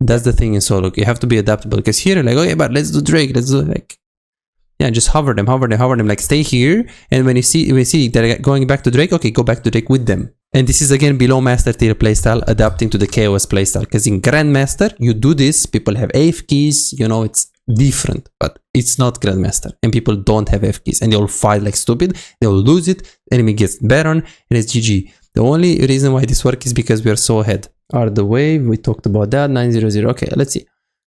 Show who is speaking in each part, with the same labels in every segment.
Speaker 1: That's the thing in solo. You have to be adaptable, because here, like, okay, but let's do Drake. Let's do like, yeah, just hover them. Like, stay here, and when you see they're going back to Drake, okay, go back to Drake with them. And this is again below master tier playstyle, adapting to the KOS playstyle. Because in Grandmaster, you do this, people have AF keys, you know, it's different, but it's not Grandmaster. And people don't have AF keys, and they'll fight like stupid, they'll lose it, enemy gets Baron, and it's GG. The only reason why this works is because we are so ahead. Are the wave, we talked about that, 900. Okay, let's see.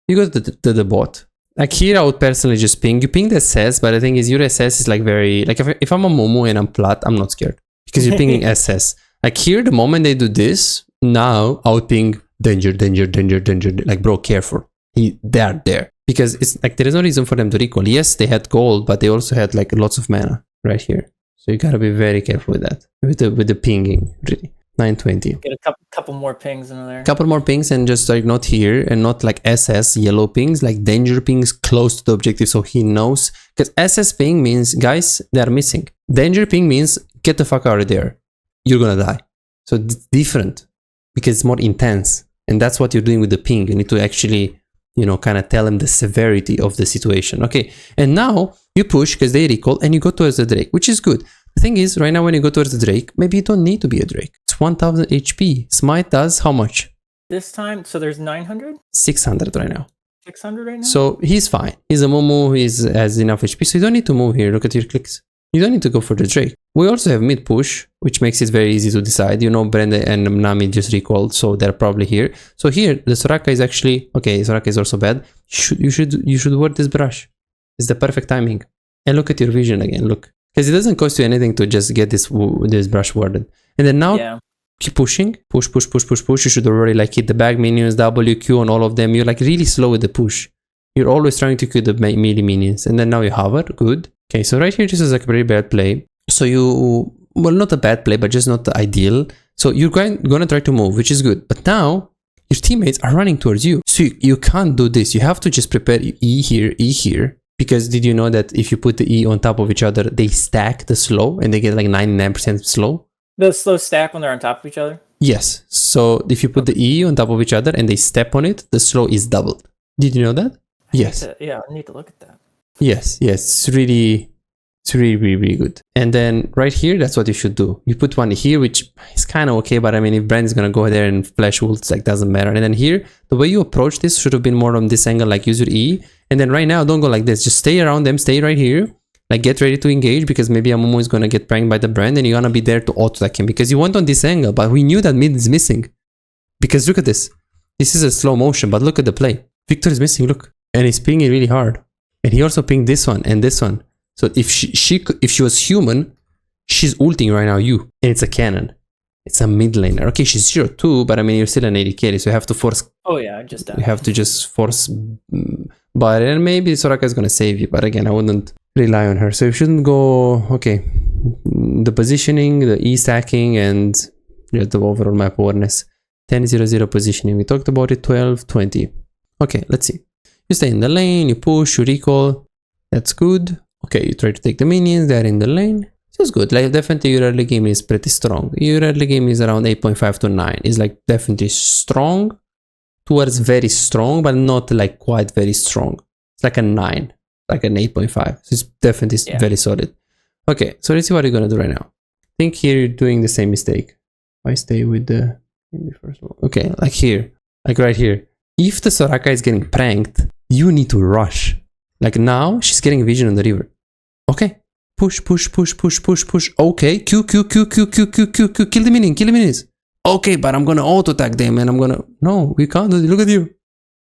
Speaker 1: You go to the bot. Like here, I would personally just ping. You ping the SS, but the thing is, your SS is like very, like if I'm a Momo and I'm plat, I'm not scared. Because you're pinging SS. Like here, the moment they do this, now I would ping danger, like bro, careful. They are there. Because it's like, there is no reason for them to recall. Yes, they had gold, but they also had like lots of mana right here. So you gotta be very careful with that. With the pinging, really. 920.
Speaker 2: Get a couple more pings in there.
Speaker 1: Couple more pings, and just like not here, and not like SS yellow pings, like danger pings close to the objective, so he knows. Because SS ping means, guys, they are missing. Danger ping means get the fuck out of there, you're gonna die. So it's different because it's more intense, and that's what you're doing with the ping. You need to actually, you know, kind of tell them the severity of the situation. Okay, and now you push because they recall, and you go towards the Drake, which is good. The thing is, right now when you go towards the Drake, maybe you don't need to be a Drake. It's 1000 HP. Smite does how much?
Speaker 2: This time, so there's 900?
Speaker 1: 600 right now.
Speaker 2: 600 right now?
Speaker 1: So he's fine. He's a Momo, he has enough HP, so you don't need to move here. Look at your clicks. You don't need to go for the Drake. We also have mid push, which makes it very easy to decide. You know, Brenda and Nami just recalled, so they're probably here. So here, the Soraka is actually, okay, Soraka is also bad. You should ward this brush. It's the perfect timing. And look at your vision again, look. Because it doesn't cost you anything to just get this brush warded. And then now, keep pushing. Push. You should already like hit the bag minions, WQ on all of them. You're like really slow with the push. You're always trying to kill the melee minions. And then now you hover, good. Okay, so right here, this is like a very bad play. So you, well, not a bad play, but just not the ideal. So you're gonna try to move, which is good. But now, your teammates are running towards you. So you can't do this. You have to just prepare E here. Because did you know that if you put the E on top of each other, they stack the slow and they get like 99% slow?
Speaker 2: The slow stack when they're on top of each other?
Speaker 1: Yes. So if you put the E on top of each other and they step on it, the slow is doubled. Did you know that? Yes.
Speaker 2: Yeah, I need to look at that.
Speaker 1: Yes. It's really good. And then right here, that's what you should do. You put one here, which is kind of okay, but I mean, if Brand is gonna go there and flash ults, like doesn't matter. And then here, the way you approach this should have been more on this angle, like use your E. And then right now, don't go like this. Just stay around them, stay right here. Like get ready to engage, because maybe Amumu is gonna get pranked by the Brand, and you're gonna be there to auto-attack him because you want on this angle. But we knew that mid is missing. Because look at this. This is a slow motion, but look at the play. Victor is missing, look. And he's pinging really hard. And he also pinged this one and this one. So if she was human, she's ulting right now you. And it's a cannon. It's a mid laner. Okay, she's 0-2, but I mean, you're still an AD carry, so you have to force...
Speaker 2: Oh yeah, I just died.
Speaker 1: You have to just force... But and maybe Soraka is gonna save you, but again, I wouldn't rely on her. So you shouldn't go... Okay, the positioning, the E stacking, and the overall map awareness. 10-0-0 positioning. We talked about it, 12-20. Okay, let's see. You stay in the lane, you push, you recall. That's good. Okay, you try to take the minions, they're in the lane. This is good. Like, definitely your early game is pretty strong. Your early game is around 8.5 to 9. It's like definitely strong towards very strong, but not like quite very strong. It's like a 9, like an 8.5. So it's definitely very solid. Okay, so let's see what you're gonna do right now. I think here you're doing the same mistake. I stay with the... First of all. Okay, like here, like right here. If the Soraka is getting pranked, you need to rush. Like now, she's getting vision on the river. Okay. Push. Okay. Q. Kill the minions. Okay, but I'm gonna auto-attack them and I'm gonna... No, we can't do it. Look at you.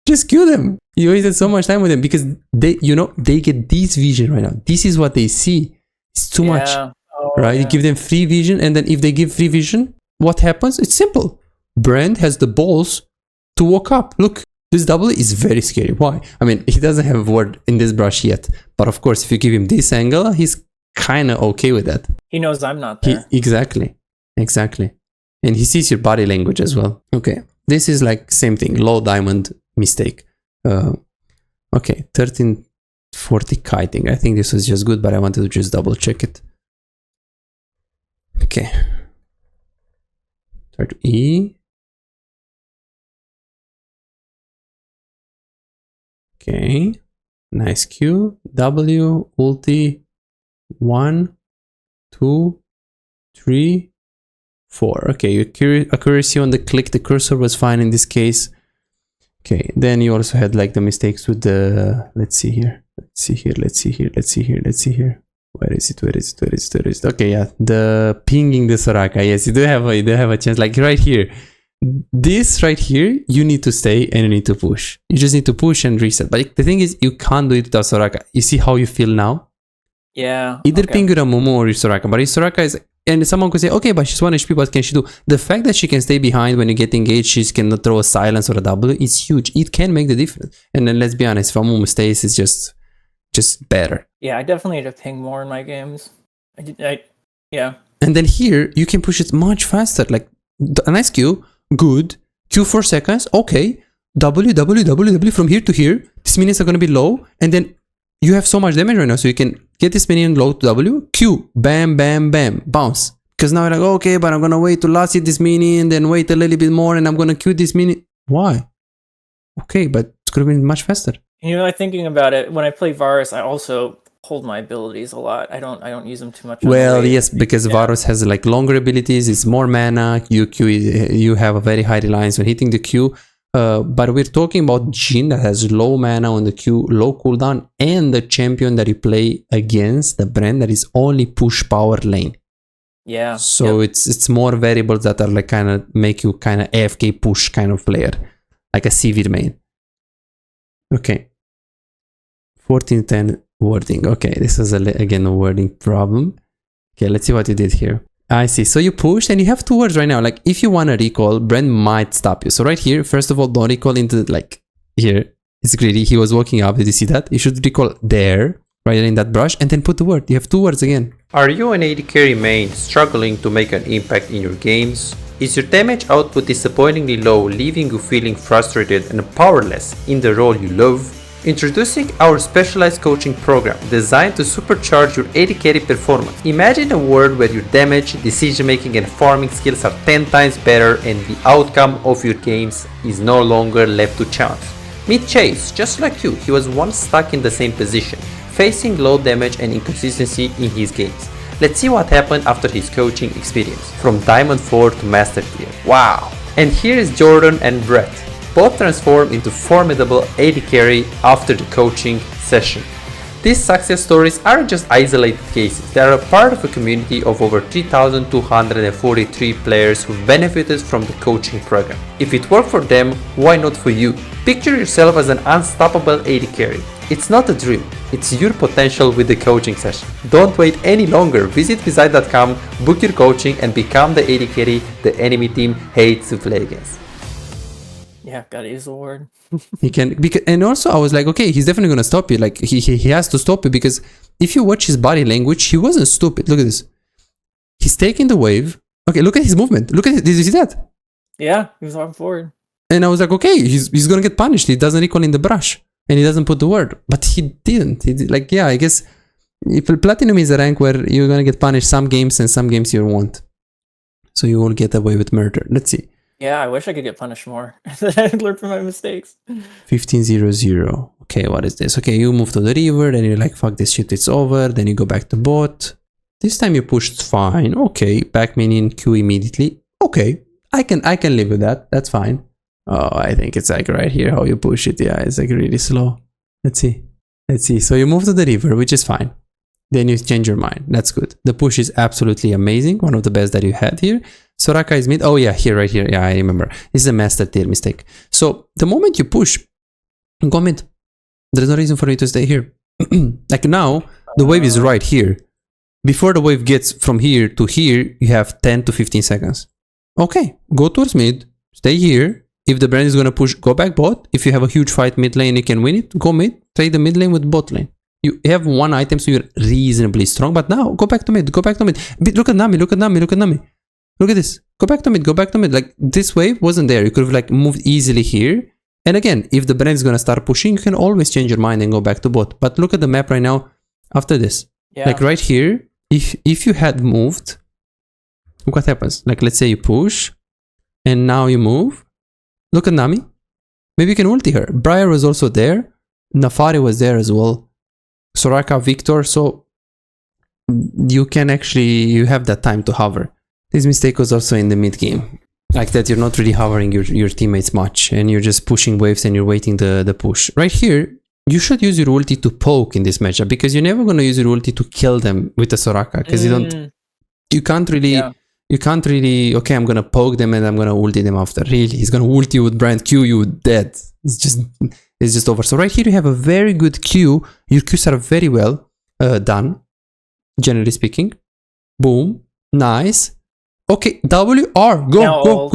Speaker 1: Just kill them. You wasted so much time with them because they, you know, they get this vision right now. This is what they see. It's too much. Right? You give them free vision, and then if they give free vision, what happens? It's simple. Brand has the balls to walk up. Look, this double is very scary. Why? I mean, he doesn't have word in this brush yet. But of course, if you give him this angle, he's kind of okay with that.
Speaker 2: He knows I'm not there.
Speaker 1: Exactly. And he sees your body language as well. Okay. This is like same thing. Low diamond mistake. Okay. 1340 kiting. I think this was just good, but I wanted to just double check it. Okay. Try to E. Okay. Nice Q. W. Ulti. 1, 2, 3, 4. Okay, your accuracy on the click, the cursor was fine in this case. Okay, then you also had like the mistakes with the, let's see here. Where is it? Okay, yeah, the pinging the Soraka. Yes, you do have a chance. Like right here, this right here, you need to stay and you need to push. You just need to push and reset. But the thing is, you can't do it without Soraka. You see how you feel now?
Speaker 2: Yeah.
Speaker 1: Either ping your Momo or your Soraka. But if Soraka is, and someone could say, okay, but she's 1 HP, what can she do? The fact that she can stay behind when you get engaged, she can throw a silence or a W, it's huge. It can make the difference. And then let's be honest, if a Momo stays, it's just better.
Speaker 2: Yeah, I definitely need to ping more in my games. Yeah.
Speaker 1: And then here, you can push it much faster. Like, a nice Q, good. Q 4 seconds, okay. W from here to here. These minions are going to be low. And then you have so much damage right now, so you can get this minion low to W, Q, bam, bam, bam, bounce. Because now you're like, okay, but I'm going to wait to last hit this minion, then wait a little bit more, and I'm going to Q this minion. Why? Okay, but it's going to be much faster.
Speaker 2: You know, like thinking about it, when I play Varus, I also hold my abilities a lot. I don't use them too much.
Speaker 1: Well, yes, because Varus has like longer abilities, it's more mana, you have a very high reliance when hitting the Q. But we're talking about Jhin that has low mana on the Q, low cooldown, and the champion that you play against, the brand that is only push power lane.
Speaker 2: Yeah.
Speaker 1: So it's more variables that are like kind of make you kind of AFK push kind of player, like a Sivir main. Okay. 1410 wording. Okay, this is again a wording problem. Okay, let's see what you did here. I see. So you pushed and you have 2 words right now. Like if you want to recall, Brent might stop you. So right here, first of all, don't recall into like here. It's greedy. He was walking up. Did you see that? You should recall there, right in that brush, and then put the word. You have 2 words again.
Speaker 3: Are you an AD carry main struggling to make an impact in your games? Is your damage output disappointingly low, leaving you feeling frustrated and powerless in the role you love? Introducing our specialized coaching program designed to supercharge your AD carry performance. Imagine a world where your damage, decision making and farming skills are 10 times better and the outcome of your games is no longer left to chance. Meet Chase, just like you, he was once stuck in the same position, facing low damage and inconsistency in his games. Let's see what happened after his coaching experience, from Diamond 4 to Master Tier. Wow! And here is Jordan and Brett, both transformed into formidable AD carry after the coaching session. These success stories aren't just isolated cases, they are a part of a community of over 3,243 players who benefited from the coaching program. If it worked for them, why not for you? Picture yourself as an unstoppable AD carry. It's not a dream, it's your potential with the coaching session. Don't wait any longer, visit Visite.com, book your coaching and become the AD carry the enemy team hates to play against.
Speaker 2: Yeah, gotta use the word.
Speaker 1: He can, because, and also I was like, okay, he's definitely gonna stop you. Like he has to stop you, because if you watch his body language, he wasn't stupid. Look at this. He's taking the wave. Okay, look at his movement. Look at it. Did you see that?
Speaker 2: Yeah, he was walking forward.
Speaker 1: And I was like, okay, he's gonna get punished. He doesn't recall in the brush, and he doesn't put the word. But he didn't. He did, like, yeah, I guess if Platinum is a rank where you're gonna get punished some games and some games you won't. So you will get away with murder. Let's see.
Speaker 2: Yeah, I wish I could get punished more. I'd learn from my mistakes.
Speaker 1: 15-0-0. Okay, what is this? Okay, you move to the river, then you're like, fuck this shit, it's over. Then you go back to bot. This time you pushed fine. Okay, back minion Q immediately. Okay, I can live with that. That's fine. Oh, I think it's like right here how you push it. Yeah, it's like really slow. Let's see. So you move to the river, which is fine. Then you change your mind. That's good. The push is absolutely amazing. One of the best that you had here. Soraka is mid. Oh yeah, here, right here. Yeah, I remember. This is a master tier mistake. So the moment you push, go mid. There's no reason for you to stay here. Like now, the wave is right here. Before the wave gets from here to here, you have 10 to 15 seconds. Okay, go towards mid. Stay here. If the brand is going to push, go back bot. If you have a huge fight mid lane, you can win it. Go mid. Trade the mid lane with bot lane. You have 1 item, so you're reasonably strong. But now, go back to mid. Go back to mid. Look at Nami. Look at Nami. Look at Nami. Look at this. Go back to mid. Go back to mid. Like, this wave wasn't there. You could have like moved easily here. And again, if the brand is going to start pushing, you can always change your mind and go back to bot. But look at the map right now after this.
Speaker 2: Yeah.
Speaker 1: Like right here, if you had moved, look what happens. Like, let's say you push and now you move. Look at Nami. Maybe you can ulti her. Briar was also there. Nafari was there as well. Soraka, Victor. So you can actually, you have that time to hover. This mistake was also in the mid game. Like that you're not really hovering your teammates much and you're just pushing waves and you're waiting the push. Right here, you should use your ulti to poke in this matchup because you're never going to use your ulti to kill them with the Soraka because you can't really, okay, I'm going to poke them and I'm going to ulti them after. Really, he's going to ulti with brand Q, you dead. It's just over. So right here you have a very good Q. Your Qs are very well done, generally speaking. Boom. Nice. Okay, WR, go.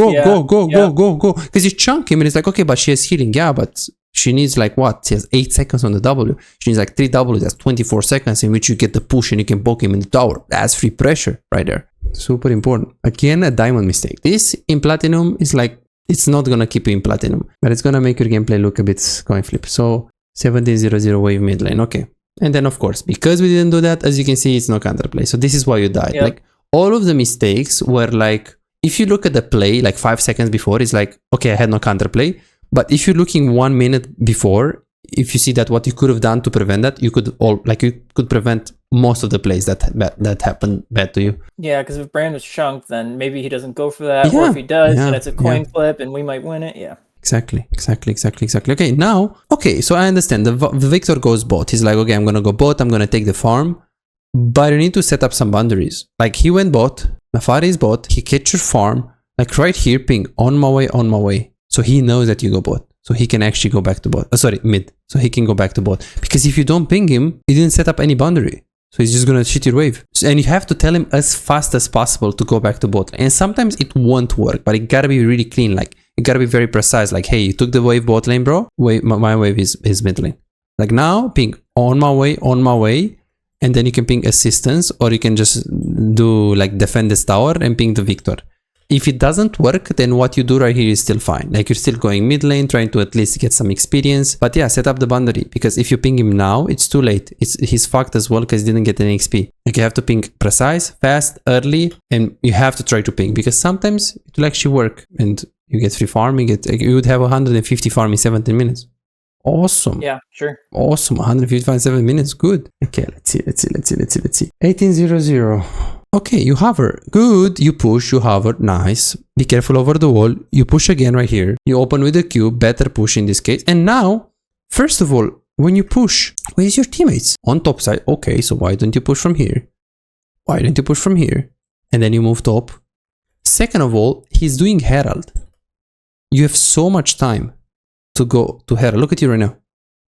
Speaker 1: Because you chunk him and it's like, okay, but she has healing. Yeah, but she needs like what? She has 8 seconds on the W. She needs like 3 W. That's 24 seconds in which you get the push and you can poke him in the tower. That's free pressure right there. Super important. Again, a diamond mistake. This in platinum is like, it's not going to keep you in platinum, but it's going to make your gameplay look a bit coin flip. So 1700 wave mid lane. Okay. And then of course, because we didn't do that, as you can see, it's no counterplay. So this is why you died.
Speaker 2: Yep.
Speaker 1: Like, all of the mistakes were like, if you look at the play like 5 seconds before, it's like, okay, I had no counterplay. But if you're looking 1 minute before, if you see that what you could have done to prevent that, you could prevent most of the plays that happened bad to you.
Speaker 2: Yeah, because if Brand was chunked, then maybe he doesn't go for that. Or if he does, then it's a coin flip and we might win it. Yeah. Exactly.
Speaker 1: Okay, now, so I understand. The Victor goes bot. He's like, okay, I'm going to go bot. I'm going to take the farm. But you need to set up some boundaries. Like he went bot, Nafari is bot, he catch your farm, like right here, ping, on my way. So he knows that you go bot. So he can actually go back to bot. Mid. So he can go back to bot. Because if you don't ping him, he didn't set up any boundary. So he's just gonna shit your wave. And you have to tell him as fast as possible to go back to bot. And sometimes it won't work, but it gotta be really clean. Like it gotta be very precise. Like, hey, you took the wave bot lane, bro. Wait, my wave is mid lane. Like now, ping, on my way. And then you can ping assistance, or you can just do like defend this tower and ping the Victor. If it doesn't work, then what you do right here is still fine. Like you're still going mid lane, trying to at least get some experience. But yeah, set up the boundary, because if you ping him now, it's too late. He's fucked as well because he didn't get any XP. Like you have to ping precise, fast, early, and you have to try to ping because sometimes it will actually work and you get free farm. You would have 150 farm in 17 minutes. Awesome.
Speaker 2: Yeah, sure.
Speaker 1: Awesome. 155 7 minutes. Good. Okay, let's see. 1800. Okay, you hover. Good. You push, you hover. Nice. Be careful over the wall. You push again right here. You open with the Q. Better push in this case. And now, first of all, when you push, where's your teammates? On top side. Okay, so why don't you push from here? And then you move top. Second of all, he's doing Herald. You have so much time to go to Herald. Look at you right now.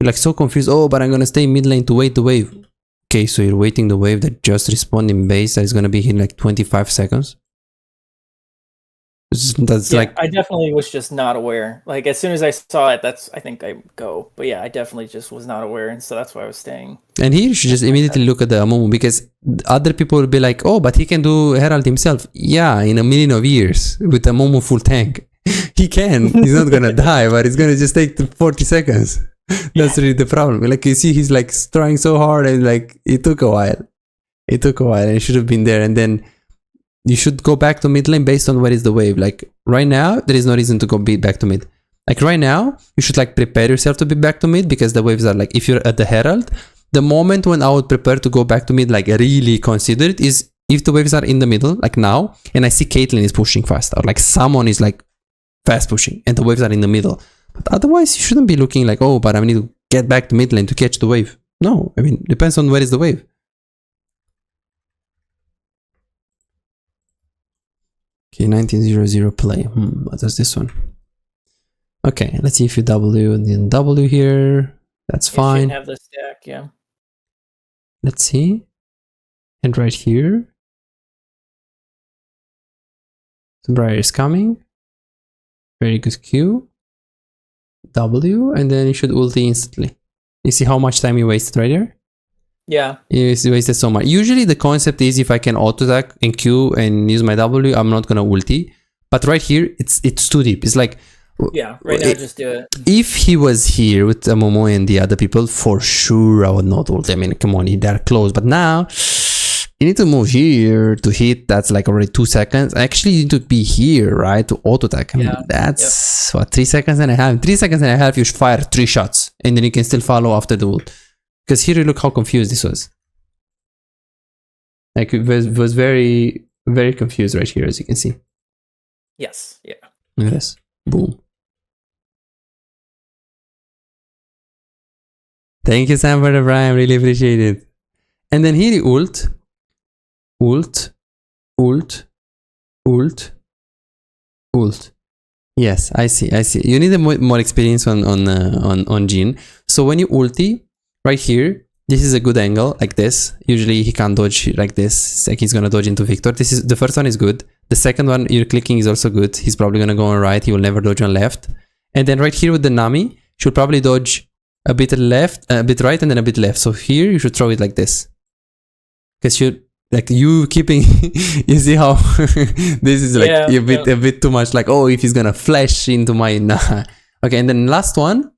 Speaker 1: You're like so confused. Oh, but I'm gonna stay mid lane to wait the wave. Okay, so you're waiting the wave that just respawned in base that is gonna be here in like 25 seconds.
Speaker 2: I definitely was just not aware. Like as soon as I saw it, I think I go. But yeah, I definitely just was not aware, and so that's why I was staying.
Speaker 1: And here you should just immediately look at the Amumu, because other people will be like, oh, but he can do Herald himself. Yeah, in a million of years with Amumu full tank. He can. He's not gonna die, but it's gonna just take 40 seconds. That's really the problem. Like you see, he's like trying so hard, and like it took a while. And it should have been there. And then you should go back to mid lane based on where is the wave. Like right now, there is no reason to go back to mid. Like right now, you should like prepare yourself to be back to mid, because the waves are like, if you're at the Herald, the moment when I would prepare to go back to mid, like really consider it, is if the waves are in the middle, like now, and I see Caitlyn is pushing fast, or like someone is like fast pushing and the waves are in the middle. But otherwise, you shouldn't be looking like, oh, but I need to get back to mid lane to catch the wave. No, I mean, depends on where is the wave. Okay, 1900 play. What is this one? Okay, let's see if you W and then W here. That's fine.
Speaker 2: Have the stack, yeah.
Speaker 1: Let's see. And right here, the Briar is coming. Very good Q. W, and then you should ulti instantly. You see how much time you wasted right there?
Speaker 2: Yeah.
Speaker 1: You wasted so much. Usually the concept is if I can auto attack and Q and use my W, I'm not gonna ulti. But right here, it's too deep. It's like,
Speaker 2: yeah, right now just do it.
Speaker 1: If he was here with Momo and the other people, for sure I would not ulti. I mean, come on, they're close. But now, you need to move here to hit. That's like already 2 seconds. Actually, you need to be here, right, to auto attack.
Speaker 2: Yeah.
Speaker 1: That's what, 3 seconds and a half. 3 seconds and a half, you fire 3 shots and then you can still follow after the ult. Because here you look how confused this was. Like it was very, very confused right here, as you can see.
Speaker 2: Yes. Yeah.
Speaker 1: Look at this. Boom. Thank you, Sam, for the prime. Really appreciate it. And then here you ult. Yes, I see. You need a more experience on Jhin. So when you ulti, right here, this is a good angle, like this. Usually he can't dodge like this. It's like he's gonna dodge into Victor. This is the first one is good. The second one you're clicking is also good. He's probably gonna go on right. He will never dodge on left. And then right here with the Nami, should probably dodge a bit left, a bit right, and then a bit left. So here you should throw it like this. Because you keeping you see how this is like a bit too much, like, oh, if he's gonna flash into my nah. Okay, and then last one,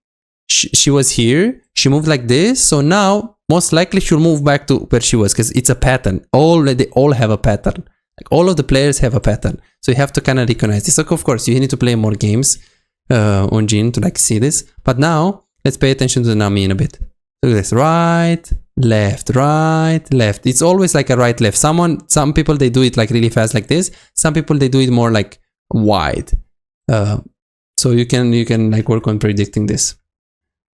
Speaker 1: she was here, she moved like this, so now most likely she'll move back to where she was, because it's a pattern. They all have a pattern, like all of the players have a pattern, so you have to kind of recognize this. Like, of course you need to play more games on Jhin to like see this, but now let's pay attention to the Nami in a bit. Look at this, right, left. It's always like a right, left. Some people, they do it like really fast like this. Some people, they do it more like wide. So you can like work on predicting this.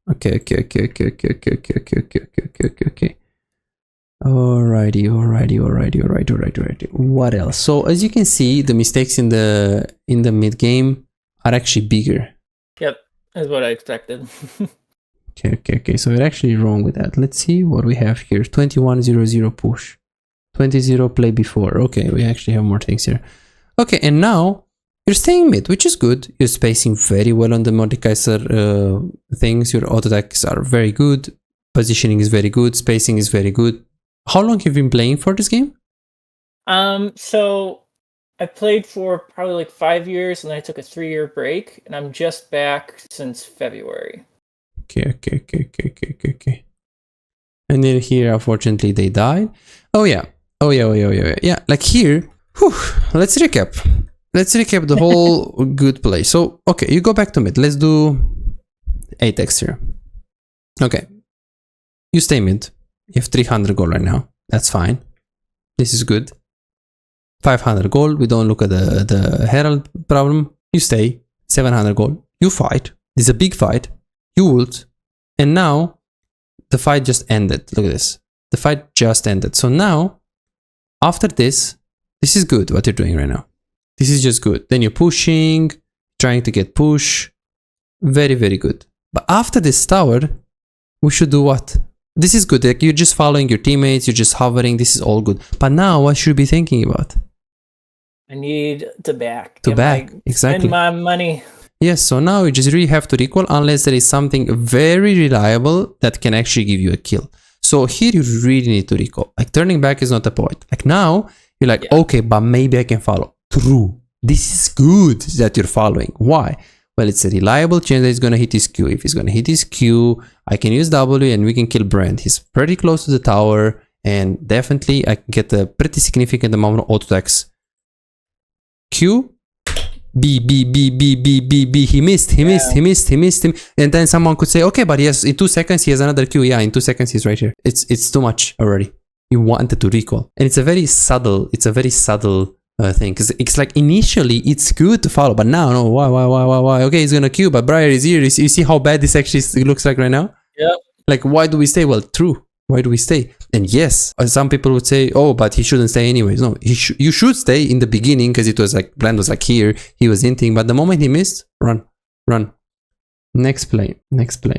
Speaker 1: Okay. Alrighty. What else? So as you can see, the mistakes in the mid game are actually bigger.
Speaker 2: Yep, that's what I expected.
Speaker 1: Okay. So we're actually wrong with that. Let's see what we have here. 21-0-0 push. 20-0 play before. Okay, we actually have more things here. Okay, and now you're staying mid, which is good. You're spacing very well on the Mordekaiser things. Your auto attacks are very good. Positioning is very good. Spacing is very good. How long have you been playing for this game?
Speaker 2: So I played for probably like 5 years, and then I took a 3-year break, and I'm just back since February.
Speaker 1: Okay. And then here, unfortunately, they died. Oh yeah. Yeah, like here, let's recap. The whole good play. So, okay, you go back to mid. Let's do 8x here. Okay. You stay mid. You have 300 gold right now. That's fine. This is good. 500 gold. We don't look at the Herald problem. You stay. 700 gold. You fight. This is a big fight. You ult, and now the fight just ended. Look at this. The fight just ended. So now, after this is good what you're doing right now. This is just good. Then you're pushing, trying to get push. Very, very good. But after this tower, we should do what? This is good. Like, you're just following your teammates, you're just hovering. This is all good. But now, what should you be thinking about?
Speaker 2: I need to back.
Speaker 1: Exactly.
Speaker 2: Spend my money.
Speaker 1: Yes, so now you just really have to recall unless there is something very reliable that can actually give you a kill. So here you really need to recall. Like, turning back is not the point. Like, now you're like, okay, but maybe I can follow. True. This is good that you're following. Why? Well, it's a reliable chance that he's going to hit his Q. If he's going to hit his Q, I can use W and we can kill Brand. He's pretty close to the tower, and definitely I can get a pretty significant amount of auto attacks. Q. B. He missed him. And then someone could say, okay, but yes, in 2 seconds he has another Q. Yeah, in 2 seconds he's right here. It's too much already. You wanted to recall, and it's a very subtle thing, because it's like initially it's good to follow, but now no. Why? Okay, he's gonna Q, but Briar is here. You see how bad this actually looks like right now?
Speaker 2: Yeah.
Speaker 1: Like, why do we stay? Well, true. Why do we stay? And yes, some people would say, oh, but he shouldn't stay anyways. No, you should stay in the beginning, because it was like, Brand was like here, he was hinting, but the moment he missed, run. Next play.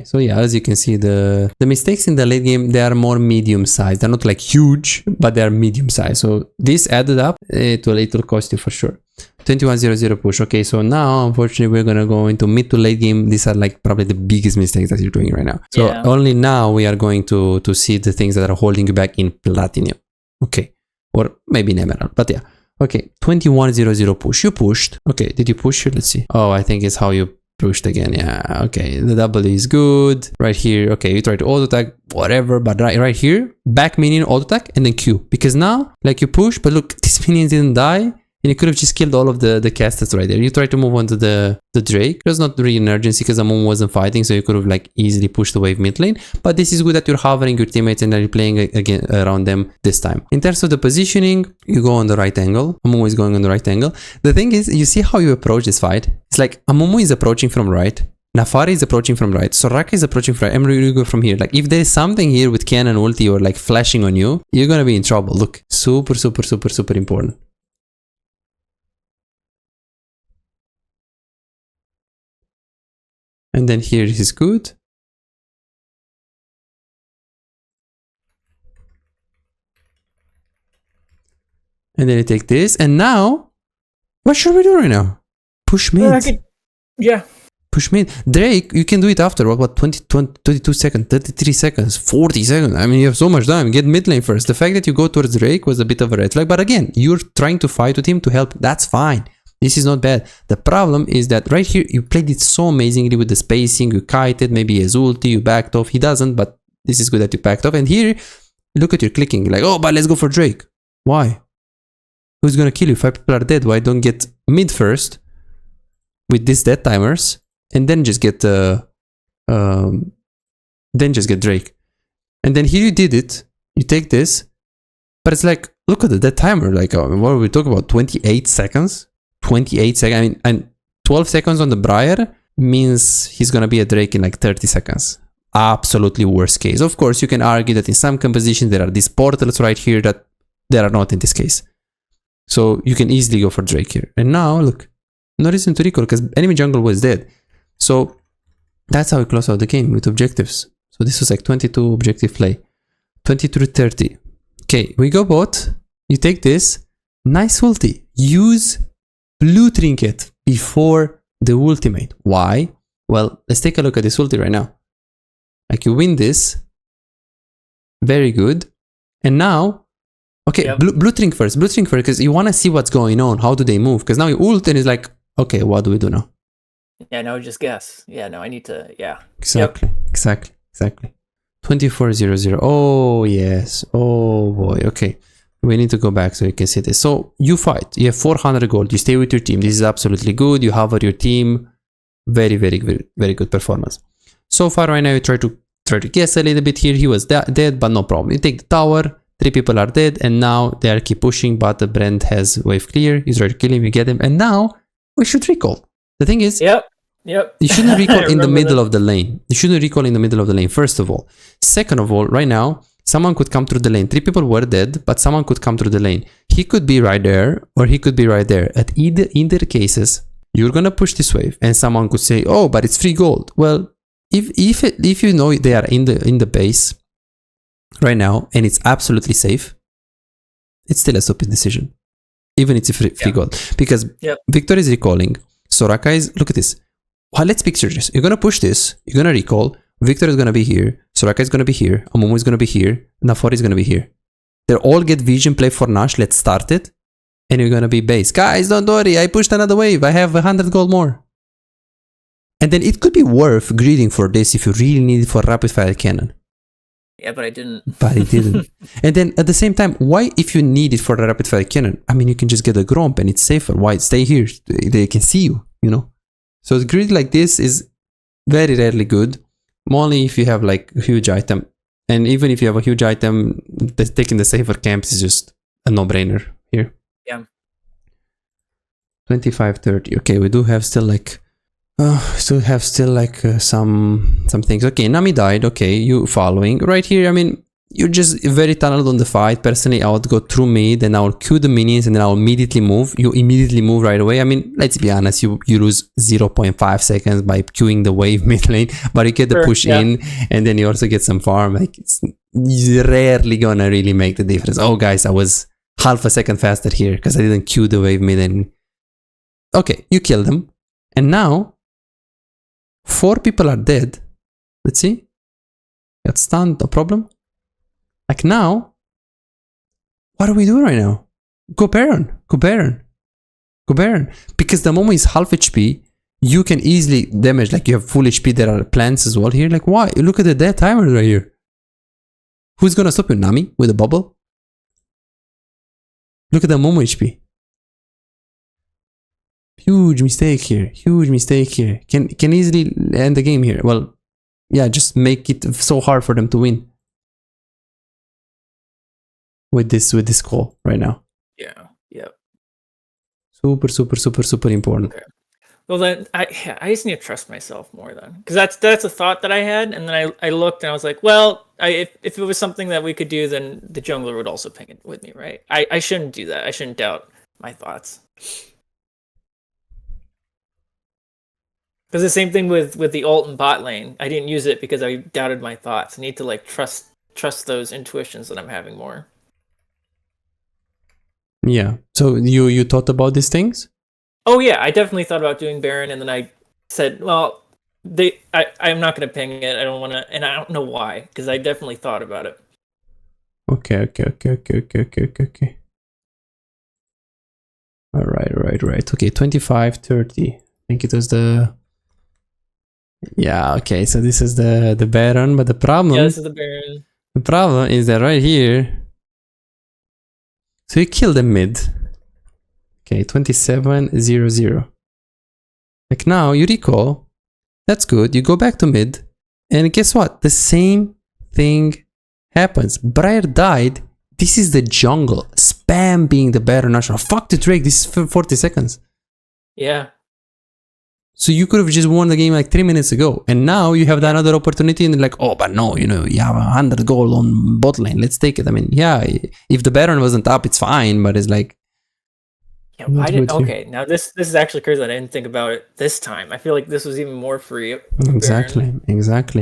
Speaker 1: So yeah, as you can see, the mistakes in the late game, they are more medium sized. They're not like huge, but they are medium sized. So this added up, it will cost you for sure. 21-0-0 push. Okay, so now unfortunately we're gonna go into mid to late game. These are like probably the biggest mistakes that you're doing right now. So only now we are going to see the things that are holding you back in Platinum. Okay, or maybe in Emerald, but yeah. Okay, 21-0-0 push. You pushed. Okay, did you push here? Let's see. Oh, I think it's how you pushed again. Yeah, okay, the W is good. Right here, okay, you try to auto attack, whatever, but right here, back minion auto attack and then Q, because now like you push, but look, this minion didn't die, and you could have just killed all of the casters right there. You tried to move on to the Drake. There's not really an urgency because Amumu wasn't fighting, so you could have like easily pushed the wave mid lane. But this is good that you're hovering your teammates and then you're playing again around them this time. In terms of the positioning, you go on the right angle. Amumu is going on the right angle. The thing is, you see how you approach this fight? It's like Amumu is approaching from right. Nafari is approaching from right, Soraka is approaching from right, I'm really go from here. Like, if there's something here with cannon ulti or like flashing on you, you're gonna be in trouble. Look, super important. And then here is good. And then you take this, and now, what should we do right now? Push mid.
Speaker 2: Yeah.
Speaker 1: Push mid. Drake, you can do it after, what 22 seconds, 33 seconds, 40 seconds. I mean, you have so much time. Get mid lane first. The fact that you go towards Drake was a bit of a red flag. But again, you're trying to fight with him to help. That's fine. This is not bad. The problem is that right here, you played it so amazingly with the spacing. You kited, maybe his ulti, you backed off. He doesn't, but this is good that you backed off. And here, look at your clicking. Like, oh, but let's go for Drake. Why? Who's gonna kill you? 5 people are dead. Why don't get mid first with these dead timers? And then just get Drake. And then here you did it. You take this, but it's like, look at the dead timer. Like, what are we talking about? 28 seconds. 28 seconds. I mean, and 12 seconds on the Briar means he's gonna be a Drake in like 30 seconds. Absolutely worst case. Of course, you can argue that in some compositions there are these portals right here that there are not in this case. So you can easily go for Drake here. And now look, no reason to recall because enemy jungle was dead. So that's how we close out the game with objectives. So this was like 22 objective play. 22-30. Okay, we go bot. You take this. Nice ulti. Use blue trinket before the ultimate. Why? Well, let's take a look at this ulti right now. Like you win this. Very good. And now, okay, yep. blue trink first. Blue trink first because you want to see what's going on. How do they move? Because now you ult and it's like, okay, what do we do now?
Speaker 2: Yeah, no, just guess. Yeah, no, I need to, yeah.
Speaker 1: Exactly, yep. Exactly. 24-0-0. Oh, yes. Oh, boy. Okay. We need to go back so you can see this. So, you fight. You have 400 gold. You stay with your team. This is absolutely good. You hover your team. Very good performance. So far, right now, you try to guess a little bit here. He was dead, but no problem. You take the tower. 3 people are dead. And now, they are keep pushing, but the Brand has wave clear. You try to kill him. You get him. And now, we should recall. The thing is,
Speaker 2: Yep.
Speaker 1: You shouldn't recall in the middle of the lane. You shouldn't recall in the middle of the lane, first of all. Second of all, right now, someone could come through the lane. 3 people were dead, but someone could come through the lane. He could be right there, or he could be right there. At either cases, you're gonna push this wave, and someone could say, "Oh, but it's free gold." Well, if you know they are in the base right now, and it's absolutely safe, it's still a stupid decision, even if it's free gold, because Victor is recalling. Soraka is, look at this. Well, let's picture this. You're gonna push this. You're gonna recall. Victor is gonna be here. Soraka is gonna be here. Amumu is gonna be here. Nafori is gonna be here. They all get vision play for Nash. Let's start it. And you're gonna be base. Guys, don't worry. I pushed another wave. I have 100 gold more. And then it could be worth greeding for this if you really need it for rapid fire cannon.
Speaker 2: Yeah, but I didn't.
Speaker 1: But it didn't. And then at the same time, why if you need it for the rapid fire cannon? I mean, you can just get a Gromp and it's safer. Why stay here? They can see you, you know? So greed like this is very rarely good. Only if you have like a huge item. And even if you have a huge item, taking the safer camps is just a no-brainer here.
Speaker 2: Yeah.
Speaker 1: 25-30. Okay, we do have still like some things. Okay, Nami died. Okay, you following right here. I mean, you're just very tunneled on the fight. Personally, I would go through mid and I will queue the minions and then I will immediately move. You immediately move right away. I mean, let's be honest, you lose 0.5 seconds by queuing the wave mid lane, but you get the push in and then you also get some farm. Like, it's rarely gonna really make the difference. Oh, guys, I was half a second faster here because I didn't queue the wave mid. And okay, you kill them. And now, 4 people are dead. Let's see. Got stunned, no problem. Like now, what do we do right now? Go Baron. Because the moment is half HP, you can easily damage. Like you have full HP, there are plants as well here. Like why? Look at the dead timer right here. Who's gonna stop you? Nami with a bubble? Look at the Momo HP. Huge mistake here. Huge mistake here. Can easily end the game here. Well, yeah, just make it so hard for them to win. With this call right now.
Speaker 2: Yeah. Yep.
Speaker 1: Super important.
Speaker 2: Okay. Well, then I just need to trust myself more then, because that's a thought that I had, and then I looked and I was like, well, if it was something that we could do, then the jungler would also ping it with me, right? I shouldn't do that. I shouldn't doubt my thoughts. Because the same thing with the ult and bot lane, I didn't use it because I doubted my thoughts. I need to like trust those intuitions that I'm having more.
Speaker 1: Yeah. So you thought about these things?
Speaker 2: Oh yeah, I definitely thought about doing Baron, and then I said, well, I'm not going to ping it. I don't want to, and I don't know why, because I definitely thought about it.
Speaker 1: Okay. All right. Okay, 25-30. I think it was the... Yeah, okay, so this is the Baron, but the problem...
Speaker 2: Yeah, this is the Baron.
Speaker 1: The problem is that right here... So you kill the mid. Okay, 27-0-0. Like now, you recall. That's good. You go back to mid. And guess what? The same thing happens. Briar died. This is the jungle. Spam being the Baron national. Fuck the Drake. This is 40 seconds.
Speaker 2: Yeah.
Speaker 1: So you could have just won the game like 3 minutes ago. And now you have another opportunity and like, oh, but no, you have 100 gold on bot lane. Let's take it. I mean, yeah, if the Baron wasn't up, it's fine. But it's like...
Speaker 2: Yeah, I didn't... Okay, now this is actually crazy that I didn't think about it this time. I feel like this was even more free.
Speaker 1: Exactly.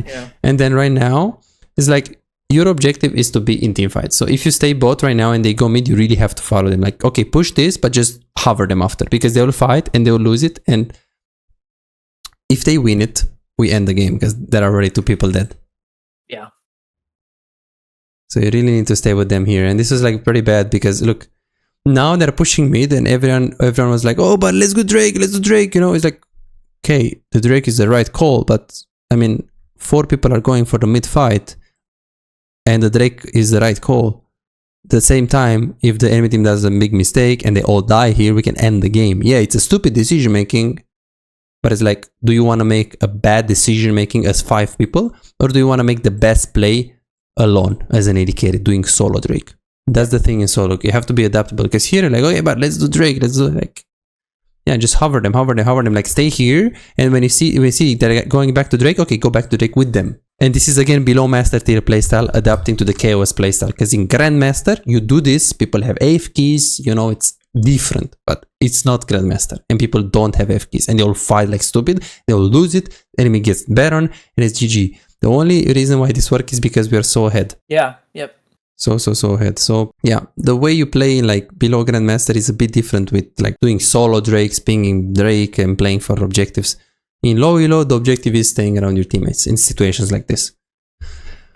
Speaker 2: Yeah.
Speaker 1: And then right now, it's like, your objective is to be in team fights. So if you stay bot right now and they go mid, you really have to follow them. Like, okay, push this, but just hover them after. Because they will fight and they will lose it. And... if they win it, we end the game because there are already 2 people dead.
Speaker 2: Yeah.
Speaker 1: So you really need to stay with them here. And this is like pretty bad because look, now they're pushing mid and everyone was like, oh, but let's go Drake, let's do Drake. It's like, okay, the Drake is the right call, but I mean, 4 people are going for the mid fight and the Drake is the right call. At the same time, if the enemy team does a big mistake and they all die here, we can end the game. Yeah, it's a stupid decision making. But it's like, do you want to make a bad decision making as 5 people? Or do you want to make the best play alone as an AD carry doing solo Drake? That's the thing in solo. You have to be adaptable. Because here, like, okay, but let's do Drake. Let's do like... Yeah, just hover them. Like, stay here. And when you see they're going back to Drake, okay, go back to Drake with them. And this is again below Master Tier playstyle, adapting to the KOS playstyle. Because in Grandmaster, you do this. People have AF keys. It's different, but it's not Grandmaster, and people don't have F keys, and they will fight like stupid. They will lose it. Enemy gets Baron, and it's GG. The only reason why this works is because we are so ahead.
Speaker 2: Yeah. Yep.
Speaker 1: So ahead. So yeah, the way you play like below Grandmaster is a bit different with like doing solo Drakes, pinging Drake, and playing for objectives. In low elo, the objective is staying around your teammates in situations like this.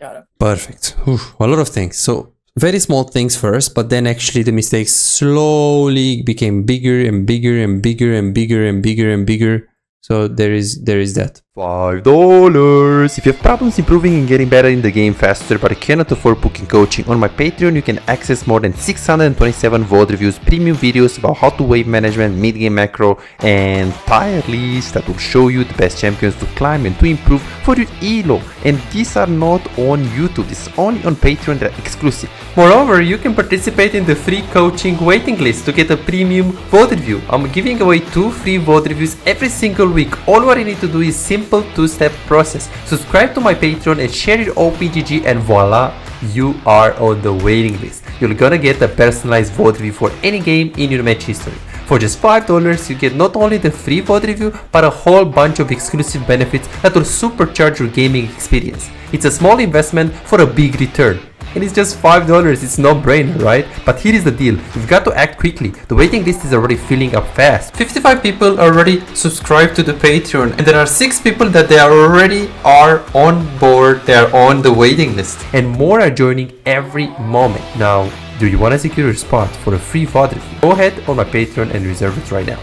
Speaker 2: Got it.
Speaker 1: Perfect. Oof, a lot of things. So. Very small things first, but then actually the mistakes slowly became bigger and bigger and bigger and bigger and bigger and bigger. So there is that.
Speaker 3: $5. If you have problems improving and getting better in the game faster but cannot afford booking coaching, on my Patreon you can access more than 627 VOD reviews, premium videos about how to wave management, mid-game macro, and tier lists that will show you the best champions to climb and to improve for your elo. And these are not on YouTube, this is only on Patreon, they're exclusive. Moreover, you can participate in the free coaching waiting list to get a premium VOD review. I'm giving away 2 free VOD reviews every single week. All what you need to do is simple 2-step process. Subscribe to my Patreon and share your OPGG, and voila, you are on the waiting list. You're gonna get a personalized VOD review for any game in your match history. For just $5, you get not only the free VOD review, but a whole bunch of exclusive benefits that will supercharge your gaming experience. It's a small investment for a big return. And it's just $5, it's no brainer, right? But here is the deal, you've got to act quickly. The waiting list is already filling up fast. 55 people already subscribed to the Patreon, and there are 6 people that they already are on board, they are on the waiting list. And more are joining every moment. Now, do you want to secure your spot for a free VOD review? Go ahead on my Patreon and reserve it right now.